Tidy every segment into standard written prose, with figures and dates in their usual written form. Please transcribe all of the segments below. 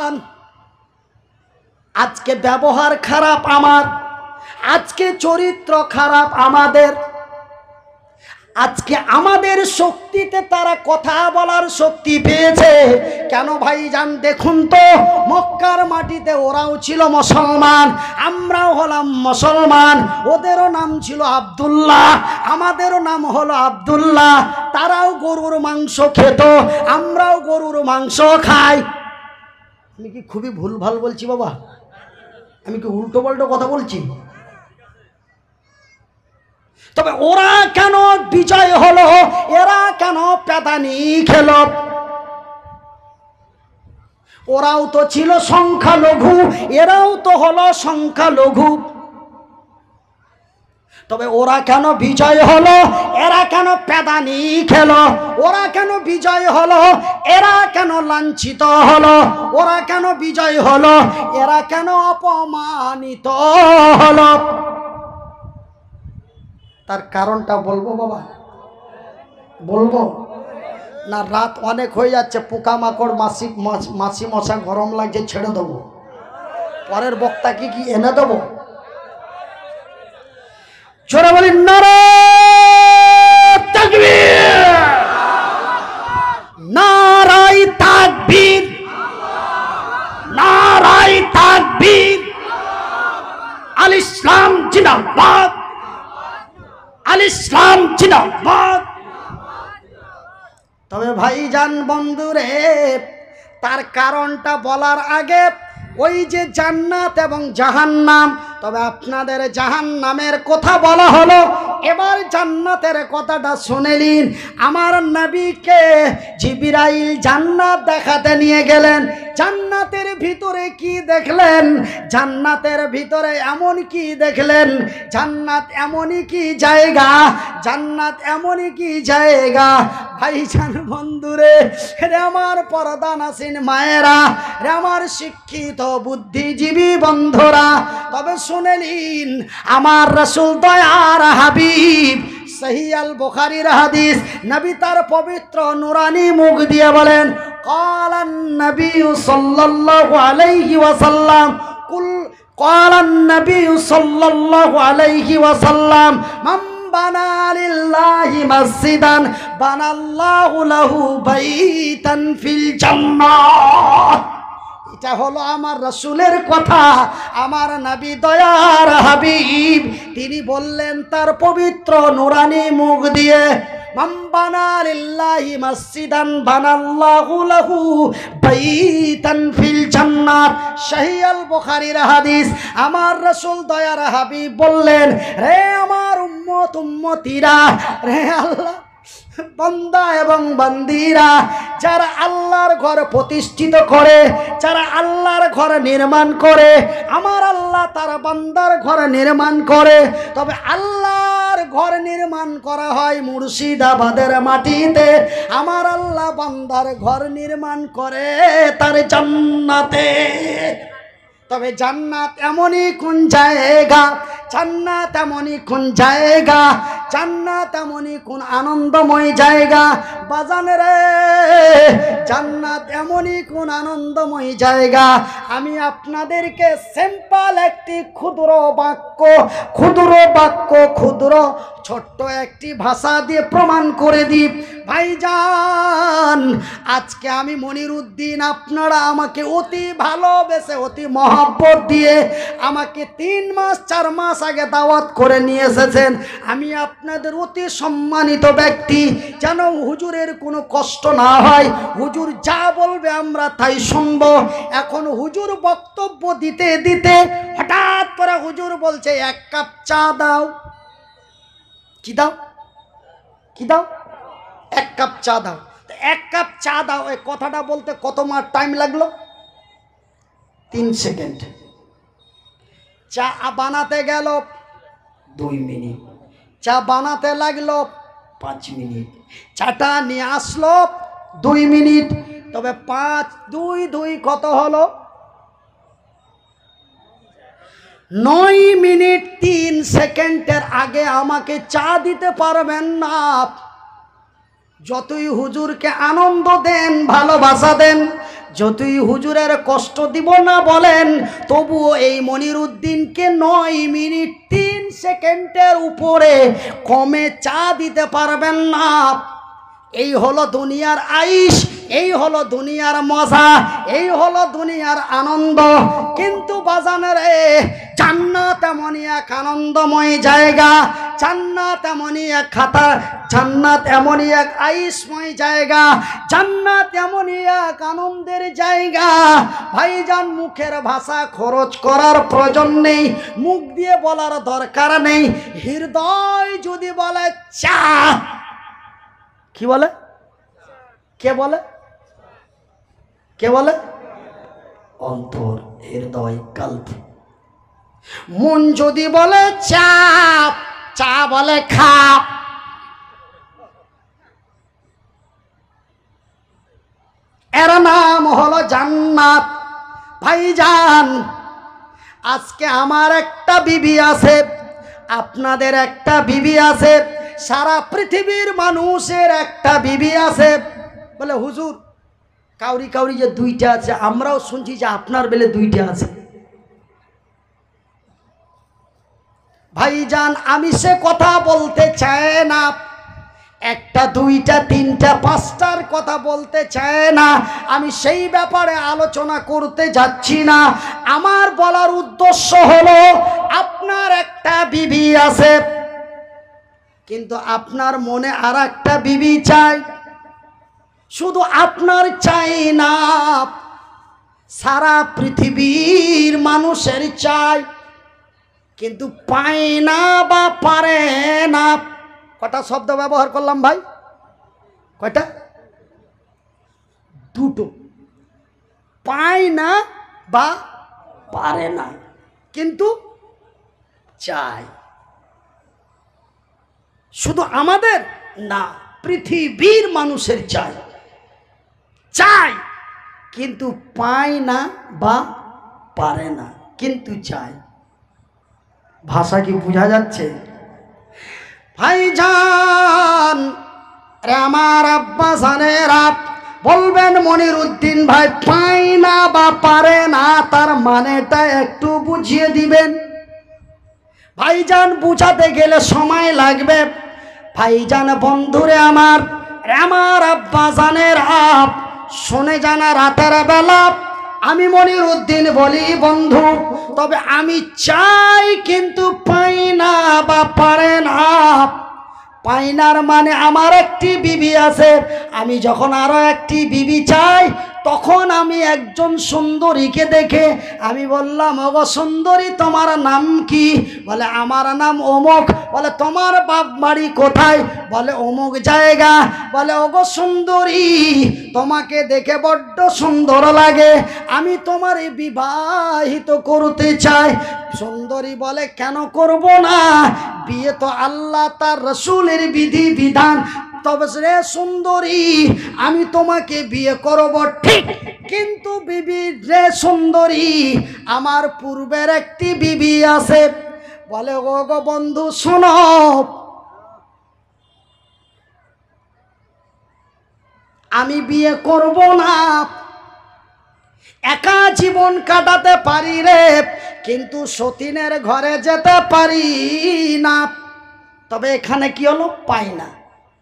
মুসলমান, আজকে ব্যবহার খারাপ আমার, আজকে চরিত্র খারাপ আমাদের, আজকে আমাদের শক্তিতে তারা কথা বলার শক্তি পেয়েছে। কেন ভাইজান দেখুন তো, মক্কার মাটিতে ওরাও ছিল মুসলমান, আমরাও হলাম মুসলমান। ওদেরও নাম ছিল আব্দুল্লাহ, আমাদেরও নাম হলো আব্দুল্লাহ। তারাও গরুর মাংস খেত, আমরাও গরুর মাংস খাই। আমি কি খুবই ভুলভাল বলছি বাবা? আমি কি উল্টো পাল্টো কথা বলছি? তবে ওরা কেন বিজয় হলো, এরা কেন পেদানি খেল? ওরাও তো ছিল সংখ্যালঘু, এরাও তো হলো সংখ্যালঘু। তবে ওরা কেন বিজয় হলো, এরা কেন পেদানি খেল? ওরা কেন বিজয় হলো, এরা কেন লাঞ্ছিত হলো? ওরা কেন বিজয় হলো, এরা কেন অপমানিত হলো? তার কারণটা বলবো বাবা? বলবো না? রাত অনেক হয়ে যাচ্ছে, পোকামাকড় মাছি মশা গরম লাগছে, ছেড়ে দেবো। পরের বক্তাকে কি এনে দেবো? জোরে বলি নারায়ে তাকবীর, নারায়ে তাকবীর, নারায়ে তাকবীর। আল ইসলাম জিন্দাবাদ, আল ইসলাম জিন্দাবাদ। তবে ভাইজান বন্ধুরে, তার কারণটা বলার আগে ওই যে জান্নাত এবং জাহান্নাম, তবে আপনাদের জাহান্নামের কথা বলা হলো, এবার জান্নাতের কথাটা শুনে নিন। আমার নবীকে জিবরাইল জান্নাত দেখাতে নিয়ে গেলেন। জান্নাতের ভিতরে কি দেখলেন? জান্নাতের ভিতরে এমন কি দেখলেন? জান্নাত এমনই কি জায়গা, জান্নাত এমনই কি জায়গা ভাইজান বন্ধুরে, রে আমার পর্দানাসীন মায়েরা, রে আমার শিক্ষিত বুদ্ধিজীবী বন্ধুরা, তবে শুনে নিন, আমার রাসূল দয়ার হাবিব, সহিহ আল বুখারীর হাদিস, নবী তার পবিত্র নুরানি মুখ দিয়ে বলেন, ক্বালান নবী সাল্লাল্লাহু আলাইহি ওয়াসাল্লাম, ক্বালান নবী সাল্লাল্লাহু আলাইহি ওয়াসাল্লাম, মান বানা লিল্লাহি মসজিদান বানাল্লাহু লাহু বাইতান ফিল জান্নাহ। এটা হলো আমার রাসূলের কথা, আমার নবী দয়ার হাবিব, তিনি বললেন তার পবিত্র নুরানি মুখ দিয়ে, মান বানা লিল্লাহি মসজিদান বানাল্লাহু লাহু বাইতান ফিল জান্নাত। সহিহ আল বুখারীর হাদিস। আমার রাসূল দয়ার হাবিব বললেন, রে আমার উম্মত উম্মতিরা, রে আল্লাহ বান্দা এবং বান্দিরা, যারা আল্লাহর ঘর প্রতিষ্ঠিত করে, যারা আল্লাহর ঘর নির্মাণ করে, আমার আল্লাহ তার বান্দার ঘর নির্মাণ করে। তবে আল্লাহর ঘর নির্মাণ করা হয় মুর্শিদাবাদের মাটিতে, আমার আল্লাহ বান্দার ঘর নির্মাণ করে তার জান্নাতে। তবে জান্নাত এমনই কোন জায়গা, জান্নাত এমনই কোন জায়গা, জান্নাত এমনই কোন আনন্দময় জায়গা বাজানে রে, জান্নাত এমনই কোন আনন্দময় জায়গা। আমি আপনাদেরকে সিম্পল একটি ক্ষুদ্র বাক্য, ক্ষুদ্র ছোট্ট একটি ভাষা দিয়ে প্রমাণ করে দিই। ভাইজান, আজকে আমি মনিরুদ্দিন, আপনারা আমাকে অতি ভালোবেসে, অতি মহব্বত দিয়ে আমাকে 3 মাস 4 মাস আগে দাওয়াত করে নিয়ে এসেছেন। আমি আপনাদের অতি সম্মানিত ব্যক্তি, যেন হুজুরের কোনো কষ্ট না হয়। হুজুর যা বলবে আমরা তাই শুনব। এখন হুজুর বক্তব্য দিতে দিতে হঠাৎ করে হুজুর বলছে, 1 কাপ চা দাও। কি দাও? কি দাও? 1 কাপ চা দাও। 1 কাপ চা দাও, এই কথাটা বলতে কত মাস টাইম লাগলো? 3 সেকেন্ড। চা বানাতে গেল 2 মিনিট, চা বানাতে লাগলো 5 মিনিট, চাটা নিয়ে আসলো 2 মিনিট। তবে 5 2 2 কত হলো? 9 মিনিট 3 সেকেন্ডের আগে আমাকে চা দিতে পারবেন না। যতই হুজুরকে আনন্দ দেন, ভালোবাসা দেন, যতই হুজুরের কষ্ট দিব না বলেন, তবুও এই মনিরুদ্দিনকে 9 মিনিট 3 সেকেন্ডের উপরে কমে চা দিতে পারবেন না। এই হলো দুনিয়ার আইশ, এই হলো দুনিয়ার মজা, এই হলো দুনিয়ার আনন্দ। কিন্তু বাজানের জান্নাত এমনই এক আনন্দময় জায়গা, জান্নাত এমনই এক খাতা, জান্নাত এমনই এক আইশময় জায়গা, জান্নাত এমনই এক আনন্দের জায়গা। ভাইজান, মুখের ভাষা খরচ করার প্রয়োজন নেই, মুখ দিয়ে বলার দরকার নেই। হৃদয় যদি বলে চা, কি বলে? কে বলে? কে বলে? অন্তর, হৃদয়, কল্প। মন যদি বলে চা, চা বলে খা। এর নাম হলো জান্নাত। ভাইজান, আজকে আমার একটা বিবি আছে, আপনাদের একটা বিবি আছে, সারা পৃথিবীর মানুষের একটা বিবি আছে। বলে হুজুর, কাউরি কাউরি যে 2টা আছে, আমরাও শুনছি যে আপনার বেলে 2টা আছে। ভাইজান, আমি সে কথা বলতে চাই না, 1টা 2টা 3টা 5টার কথা বলতে চাই না। আমি সেই ব্যাপারে আলোচনা করতে যাচ্ছি না। আমার বলার উদ্দেশ্য হলো, আপনার একটা বিবি আছে, কিন্তু আপনার মনে আর একটা বিবি চাই। শুধু আপনার চাই না, সারা পৃথিবীর মানুষের চাই, কিন্তু পায় না বা পারে না। কটা শব্দ ব্যবহার করলাম ভাই? কয়টা? 2টো। পায় না বা পারে না, কিন্তু চাই। শুধু আমাদের না, পৃথিবীর মানুষের চাই। চাই কিন্তু পায় না বা পারে না, কিন্তু চাই। ভাষা কি বোঝা যাচ্ছে? ভাইজান, আমার আব্বা জানেরা বলবেন, মনিরুদ্দিন ভাই পায় না বা পারে না, তার মানেটা একটু বুঝিয়ে দিবেন। ভাইজান, বুঝাতে গেলে সময় লাগবে। ভাইজান, বন্ধুরে আমার আব্বা জানের আপ শুনে জানা, রাতের বেলা আমি মনিরুদ্দিন বলি, বন্ধু, তবে আমি চাই কিন্তু পাই না বা পারে না। পাইনার মানে আমার একটি বিবি আছে, আমি যখন আরো একটি বিবি চাই, তখন আমি একজন সুন্দরীকে দেখে আমি বললাম, ওগো সুন্দরী, তোমার নাম কি? বলে আমার নাম অমুক। বলে তোমার বাপ বাড়ি কোথায়? বলে অমুক জায়গা। বলে ওগো সুন্দরী, তোমাকে দেখে বড্ড সুন্দর লাগে, আমি তোমার বিবাহিত করতে চাই। সুন্দরী বলে, কেন করব না? বিয়ে তো আল্লাহ তার রসুলের বিধি বিধান। তবে রে সুন্দরী, আমি তোমাকে বিয়ে করব ঠিক, কিন্তু বিবি রে সুন্দরী, আমার পূর্বের একটি বিবি আছে। বলে ও গো বন্ধু, শোনো, আমি বিয়ে করব না, একা জীবন কাটাতে পারি রে, কিন্তু সতীনের ঘরে যেতে পারি না। তবে এখানে কি হলো? পাই না।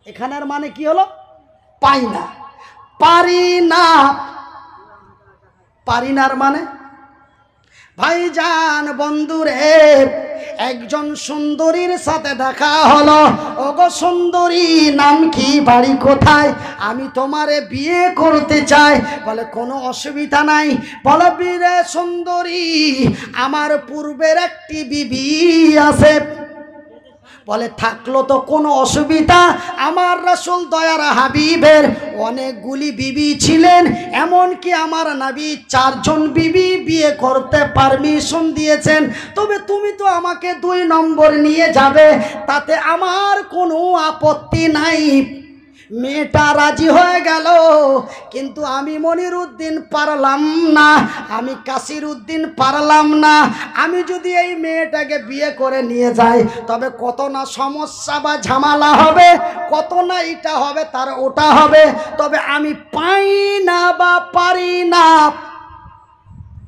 এখানের মানে কি হলো? পাই না, পারি না। পারি নার মানে, ভাইজান বন্ধুরে, একজন সুন্দরীর সাথে দেখা হলো। ওগো সুন্দরী, নাম কি, বাড়ি কোথায়? আমি তোমারে বিয়ে করতে চাই। বলে কোনো অসুবিধা নাই। বলে বীরে সুন্দরী, আমার পূর্বের একটি বিবি আছে। বলে থাকলো তো কোনো অসুবিধা, আমার রাসূল দয়ার হাবিবের অনেকগুলি বিবি ছিলেন, এমনকি আমার নবী 4 জন বিবি বিয়ে করতে পারমিশন দিয়েছেন। তবে তুমি তো আমাকে 2 নম্বর নিয়ে যাবে, তাতে আমার কোনো আপত্তি নাই। মেয়েটা রাজি হয়ে গেল, কিন্তু আমি মনিরউদ্দিন পারলাম না, আমি কাসির উদ্দিন পারলাম না। আমি যদি এই মেয়েটাকে বিয়ে করে নিয়ে যাই তবে কত না সমস্যা বা ঝামেলা হবে, কত না এটা হবে তার ওটা হবে, তবে আমি পাই না বা পারি না,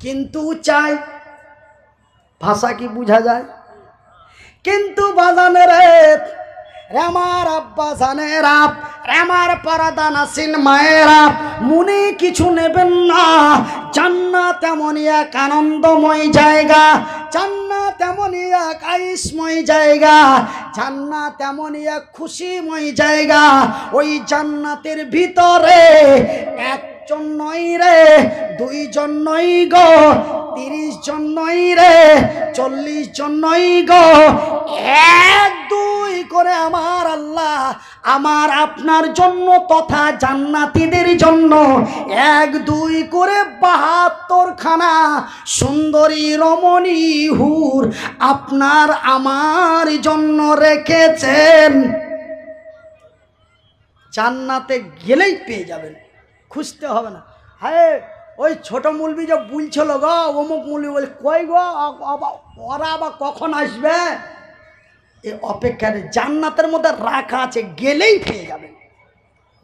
কিন্তু চাই। ভাষা কি বোঝা যায়? কিন্তু বাজানেরে আমার আব্বা জানেরা, আমার পর্দা নাসিন মায়েরা, মনে কিছু নেবেন না। জান্নাত এমনই এক আনন্দময় জায়গা, জান্নাত এমনই এক আইসময় জায়গা, জান্নাত এমনই এক খুশিময় জায়গা। ওই জান্নাতের ভিতরে একজন নয় রে, দুইজন নয় গো, 30 জন নয় রে, 40 জন নয় গো, 1 2 করে আমার আল্লাহ আমার আপনার জন্য তথা জান্নাতীদের জন্য 1 2 করে 72 খানা সুন্দরী রমণী হুর আপনার আমার জন্য রেখেছেন। জান্নাতে গেলেই পেয়ে যাবেন, খুঁজতে হবে না। হ্যাঁ, ওই ছোট মুলবি যে বলছিল গো, অমুক মুলবি বলে কই গো, ওরা আবার কখন আসবে? এই অপেক্ষায় জান্নাতের মধ্যে রাখা আছে, গেলেই পেয়ে যাবেন।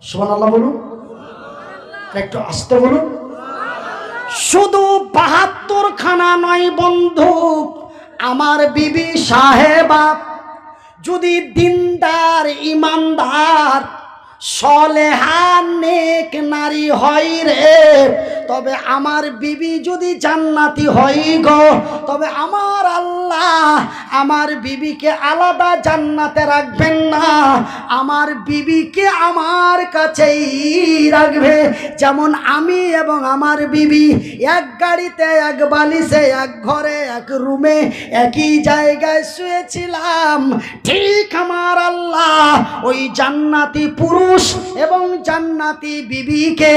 সুবহানাল্লাহ বলুন, একটু আস্তে বলুন। শুধু 72 খানা নয় বন্ধু, আমার বিবি সাহেবা যদি দিনদার ইমানদার সলেহা নেক নারী হয় রে, তবে আমার বিবি যদি জান্নাতি হয় গো, তবে আমার আল্লাহ আমার বিবিকে আলাদা জান্নাতে রাখবেন না, আমার বিবিকে আমার কাছেই রাখবে। যেমন আমি এবং আমার বিবি এক গাড়িতে, এক বালিশে, এক ঘরে, এক রুমে, একই জায়গায় শুয়েছিলাম, ঠিক আমার আল্লাহ ওই জান্নাতি পুরুষ এবং জান্নাতি বিবিকে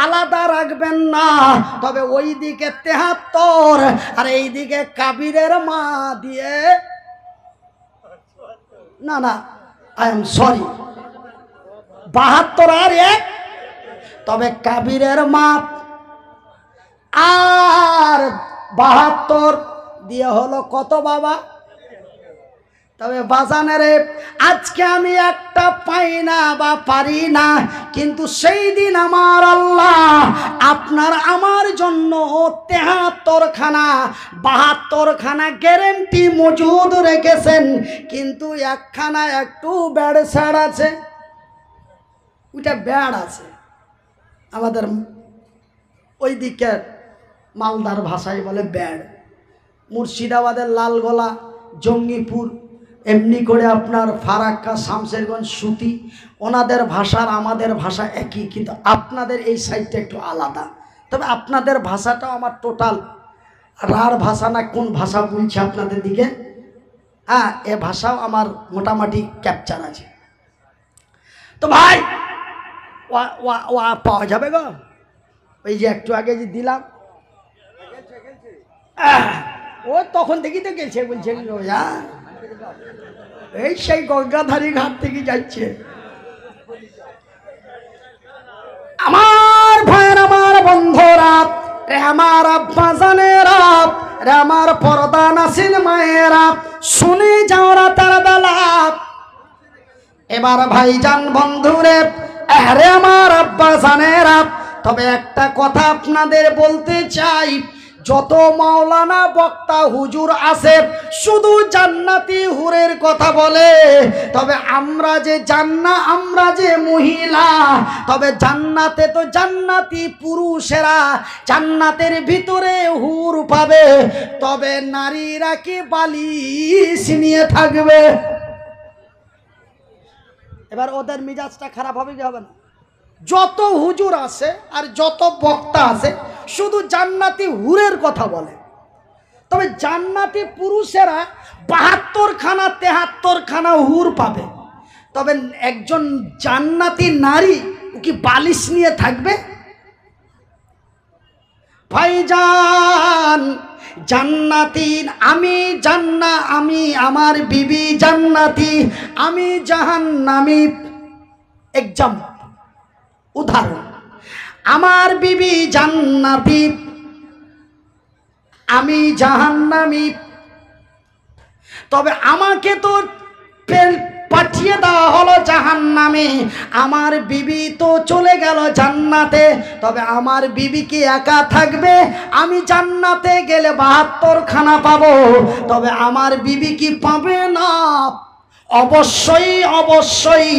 আলাদা রাখবেন না। তবে ওই দিকে 73 আর এই দিকে কাবিরের মা দিয়ে, না না আই এম সরি, 72 আর 1, তবে কাবিরের মা আর 72 দিয়ে হলো কত বাবা? তবে বাজানেরে আজকে আমি একটা পাই না বা পারি না, কিন্তু সেই দিন আমার আল্লাহ আপনার আমার জন্য 73 খানা 72 খানা গ্যারেন্টি মজুদ রেখেছেন, কিন্তু একখানা একটু ব্যাড সাইড আছে, ওইটা ব্যাড আছে। আমাদের ওই দিকের মালদার ভাষায় বলে ব্যাড, মুর্শিদাবাদের লালগোলা, জঙ্গিপুর, এমনি করে আপনার ফারাক্কা, শামশেরগঞ্জ, সুতি, ওনাদের ভাষার আমাদের ভাষা একই, কিন্তু আপনাদের এই সাইডটা একটু আলাদা। তবে আপনাদের ভাষাটাও আমার টোটাল রার ভাষা না কোন ভাষা বলছে আপনাদের দিকে, হ্যাঁ এ ভাষাও আমার মোটামুটি ক্যাপচার আছে। তো ভাই ও পাওয়া যাবে গো? ওই যে একটু আগে যে দিলাম, ও তখন থেকেই তো গেছে, বলছে এই সেই গঙ্গাধারী ঘাট থেকে যাচ্ছে। আমার ভাইয়ের, আমার বন্ধুরা, আমার আব্বা জানেরা, আমার পর্দা নাসিন মায়েরা, শুনে যাও রাতের বেলা। এবার ভাইজান বন্ধুরে, আরে আমার আব্বা জানেরা, তবে একটা কথা আপনাদের বলতে চাই, যত মাওলানা বক্তা হুজুর আছে শুধু জান্নাতি হুরের কথা বলে, তবে আমরা যে মহিলা, তবে জান্নাতে তো জান্নাতি পুরুষেরা জান্নাতের ভিতরে হুর পাবে, তবে নারীরা কি বালিশ নিয়ে থাকবে? এবার ওদের মিজাজটা খারাপ হবে কি হবে না? যত হুজুর আছে আর যত বক্তা আছে শুধু জান্নাতি হুরের কথা বলে, তবে জান্নাতি পুরুষেরা 72 খানা 73 খানা হুর পাবে, তবে একজন জান্নাতি নারী কি বালিশ নিয়ে থাকবে? ভাইজান জান্নাতি, আমি আমার বিবি জান্নাতি, আমি জাহান্নামী। एग्जाम्पल उदाहरण আমার বিবি জান্নাতি আমি জাহান্নামী তবে আমাকে তো পাঠিয়ে দেওয়া হলো জাহান্নামে আমার বিবি তো চলে গেল জান্নাতে তবে আমার বিবি কি একা থাকবে আমি জান্নাতে গেলে 72 খানা পাবো তবে আমার বিবি কি পাবে না অবশ্যই অবশ্যই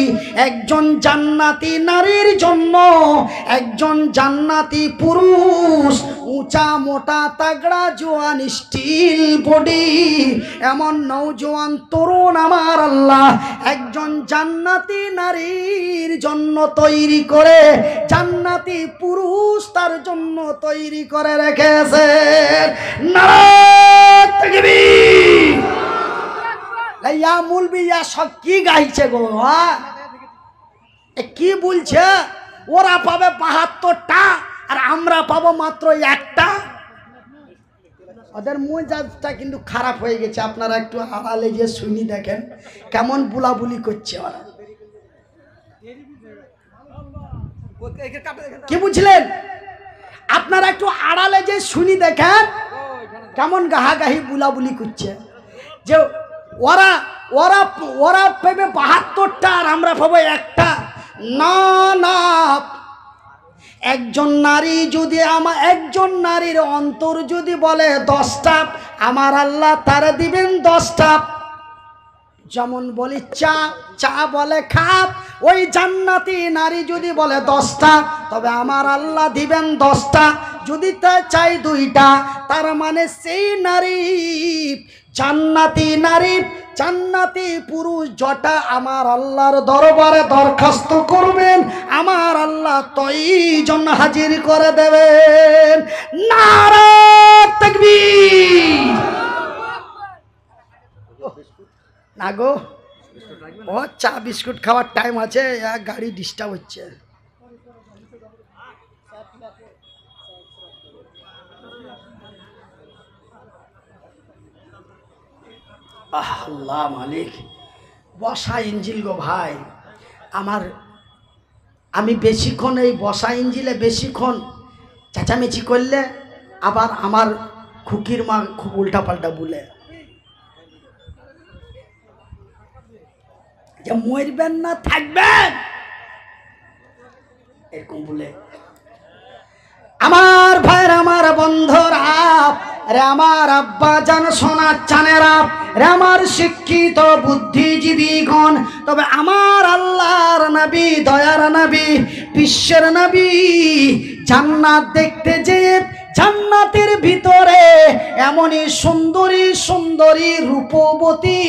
একজন জান্নাতি নারীর জন্য একজন জান্নাতি পুরুষ উঁচা মোটা তাগড়া জোয়ান স্টিল বডি এমন নওজোয়ান তরুণ আমার আল্লাহ একজন জান্নাতি নারীর জন্য তৈরি করে জান্নাতি পুরুষ তার জন্য তৈরি করে রেখেছেন নারায়ে তাকবীর या मूलबी या सब की गाइছে গো কি বলছে ওরা পাবে 72টা আর আমরা পাবো মাত্র একটা ওদের মেজাজটা কিন্তু খারাপ হয়ে গেছে আপনারা একটু আড়ালে যে শুনি দেখেন কেমন বুলাবুলি করছে ওরা কি বুঝলেন আপনারা একটু আড়ালে যে শুনি দেখেন কেমন গাহাগাহি বুলাবুলি করছে যে ওরা ওরা ওরা পাবে 72টা আর আমরা পাবো একটা না না একজন নারী যদি একজন নারীর অন্তর যদি বলে 10টা আমার আল্লাহ তার দিবেন 10টা যেমন বলি চা চা বলে খাপ ওই জান্নাতি নারী যদি বলে 10টা তবে আমার আল্লাহ দিবেন 10টা যদি তা চাই 2টা তার মানে সেই নারী জান্নাতি নারী জান্নাতি পুরুষ জটা আমার আল্লাহর দরবারে দরখাস্ত করবেন আমার আল্লাহ তৈজন হাজির করে দেবেন নারায়ে তাকবীর না গো ও চা বিস্কুট খাওয়ার টাইম আছে গাড়ি ডিস্টার্ব হচ্ছে আল্লাহ মালিক বসা ইঞ্জিল গো ভাই আমি বেশিক্ষণ এই বসা ইঞ্জিলে বেশিক্ষণ চেঁচামেচি করলে আবার আমার খুকির মা খুব উল্টাপাল্টা বলে যে মরবেন না থাকবেন এরকম বলে আমার ভাইয়ের আমার বন্ধুরা রে আমার আব্বা জান সোনার চানেরা রে আমার শিক্ষিত বুদ্ধিজীবীগণ তবে আমার আল্লাহর নবী দয়ার নবী বিশ্বের নবী জান্নাত দেখতে যেয়ে জান্নাতের ভিতরে এমনই সুন্দরী সুন্দরী রূপবতী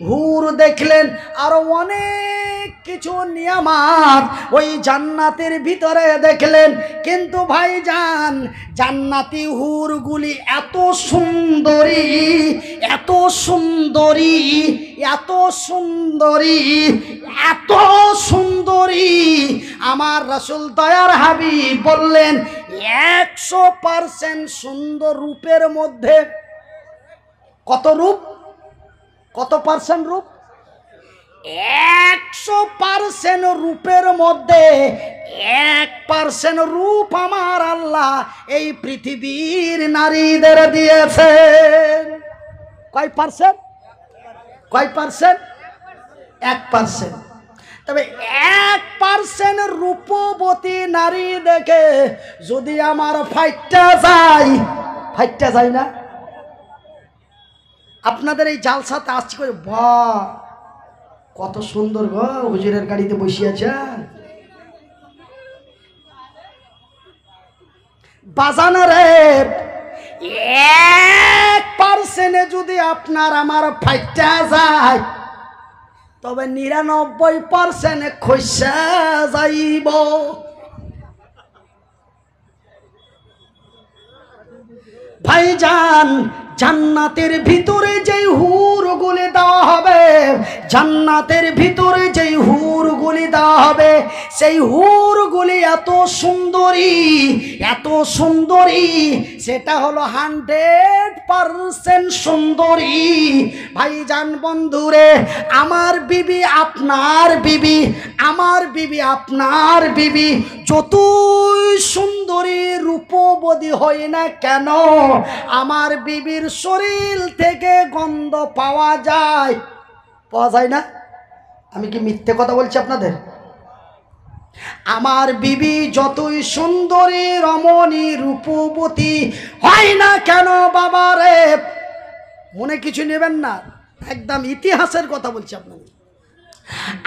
হুর দেখলেন আরো অনেক কিছু নিয়ামত ওই জান্নাতের ভিতরে দেখলেন কিন্তু ভাইজান জান্নাতি হুরগুলি এত সুন্দরী এত সুন্দরী এত সুন্দরী এত সুন্দরী আমার রাসূল দয়ার হাবিব বললেন 100% সুন্দর রূপের মধ্যে কত রূপ কত পার্সেন্ট রূপ 100% রূপের মধ্যে 1% রূপ আমার আল্লাহ এই পৃথিবীর নারীদের দিয়েছেন কয় পার্সেন্ট কয় পার্সেন্ট 1% তবে 1% রূপবতী নারী দেখে যদি আমার ফাইটটা যায় না আপনাদের এই জালসাতে আসছি করে বাহ কত সুন্দর গো হুজুরের গাড়িতে বসে আছে বাজানো রে 1% যদি আপনার আমার ফাইটটা যায় তবে 99% খসা যাইব ভাইজান জান্নাতের ভিতরে যেই হুরগুলি দেওয়া হবে জান্নাতের ভিতরে যেই হুরগুলি দেওয়া হবে সেই হুরগুলি এত সুন্দরী সেটা হলো 100% সুন্দরী। ভাইজান বন্ধুরে, আমার বিবি আপনার বিবি, আমার বিবি আপনার বিবি যতই সুন্দরী রূপবতী হয় না কেন, আমার বিবির শরীর থেকে গন্ধ পাওয়া যায়। পাওয়া যায় না? আমি কি মিথ্যে কথা বলছি আপনাদের? আমার বিবি যতই সুন্দরী রমণী রূপবতী হয় না কেন বাবা রে, মনে কিছু নেবেন না, একদম ইতিহাসের কথা বলছি আপনাদের।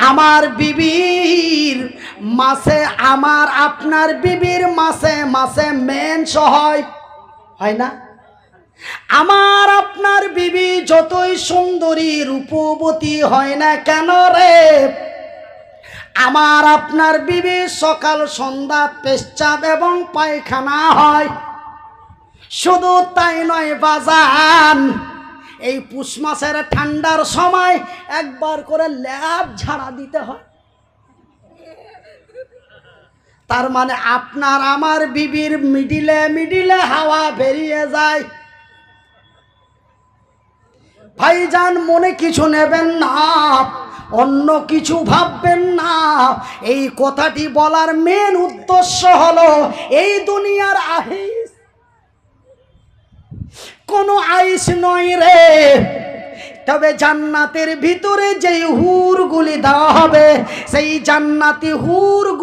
আমার বিবির মাসে, আমার আপনার বিবির মাসে মাসে মেন্স হয়, হয় না? আমার আপনার বিবি যতই সুন্দরী রূপবতী হয় না কেন রে, আমার আপনার বিবি সকাল সন্ধ্যা পেশাব এবং পায়খানা হয়। শুধু তাই নয় বাজান, এই পুষ মাসের ঠান্ডার সময় একবার করে ল্যাব ঝাড়া দিতে হয়। তার মানে আপনার আমার বিবির মিডিলে মিডিলে হাওয়া বেরিয়ে যায়। ভাইজান মনে কিছু নেবেন না, অন্য কিছু ভাববেন না। এই কথাটি বলার মেন উদ্দেশ্য হলো, এই দুনিয়ার আইস কোনো আইস নয় রে, তবে জান্নাতের ভিতরে যেই হুরগুলি দেওয়া হবে, সেই জান্নাতি হুরগুলি